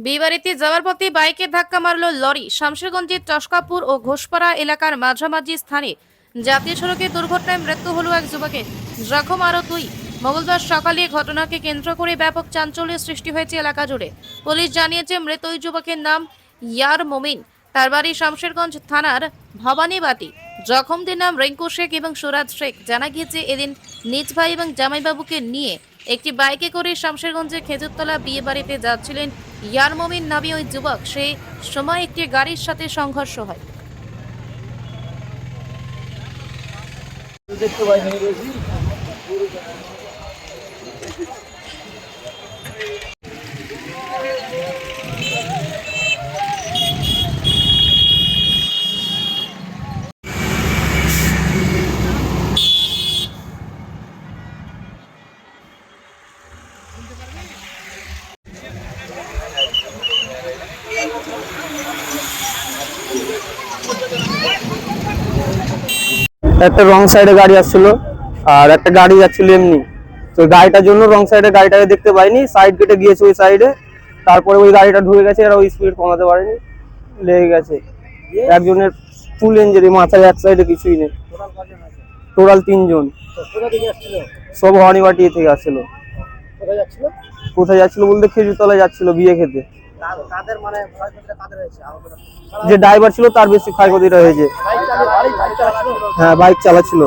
বিয়েবাড়িতে যাওয়ার পথে বাইকে ধাক্কা মারল লরি। শামশেরগঞ্জের টসকাপুর ও ঘোষপাড়া এলাকার মাঝামাঝি স্থানে জাতীয় সড়কে দুর্ঘটনায় মৃত্যু হলো এক যুবকের, জখম আরও দুই। মঙ্গলবার সকালে ঘটনাকে কেন্দ্র করে ব্যাপক চাঞ্চল্যের সৃষ্টি হয়েছে এলাকা জুড়ে। পুলিশ জানিয়েছে মৃত ওই যুবকের নাম ইয়ার মমিন, তার বাড়ি শামশেরগঞ্জ থানার ভবানীবাটি। জখমদের নাম রিঙ্কু শেখ এবং সুরাজ শেখ। জানা গিয়েছে এদিন নিজ ভাই এবং জামাইবাবুকে নিয়ে একটি বাইকে করে শামশেরগঞ্জের খেজুরতলা বিয়ে বাড়িতে যাচ্ছিলেন ইয়ার মমিন নামে ওই যুবক। সেই সময় একটি গাড়ির সাথে সংঘর্ষ হয়। একটা রং সাইডে গাড়ি আসছিল আর একটা গাড়ি যাচ্ছিল এমনি। তো গাড়িটার জন্য রং সাইডে গাড়িটাকে দেখতে পাইনি, সাইড কেটে গিয়েছে ওই সাইডে। তারপরে ওই গাড়িটা ঢুকে গেছে, এরা ওই স্পিড কমাতে পারেনি, লেগে গেছে। একজনের ফুল ইঞ্জুরি, মাথায় এক সাইডে কিছুই নেই। টোটাল 3 জন। সব ভবানীবাটি থেকে আসছিল। কোথায় যাচ্ছিল বলতে খেজুরতলায় যাচ্ছিল বিয়ে খেতে। যে ড্রাইভার ছিল তার বেশি ক্ষয়ক্ষতিটা হয়েছে। হ্যাঁ, বাইক চালাচ্ছিল।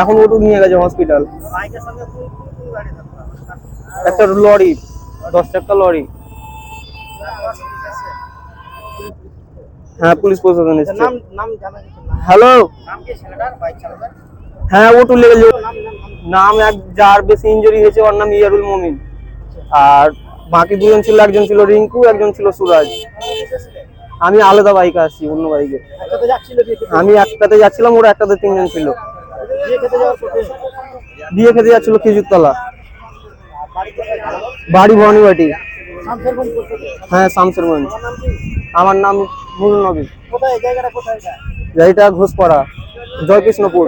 এখন ওটুক নিয়ে গেছে হসপিটাল। একটা লরি, 10 টাকা লরি। হ্যাঁ, পুলিশ প্রশাসন এসেছে। হ্যালো, হ্যাঁ ওটু লেগে নাম এক যার বেশি ইনজুরি হয়েছে ওর নাম ইয়ারুল মমিন। আর বাকি দুজন ছিল, একজন ছিল রিঙ্কু, একজন ছিল সুরাজ। আমি আলাদা বাইকে আসছি, অন্য বাইকে। আমি একটাতে যাচ্ছিলাম, ওরা একটাতে 3 জন ছিল। বিয়ে খেতে যাচ্ছিল খেজুরতলা, বাড়ি ভবানীবাটি। হ্যাঁ, শামশেরগঞ্জ। আমার নাম নুরুল নবী। জায়গাটা ঘোষপাড়া, জয়কৃষ্ণপুর।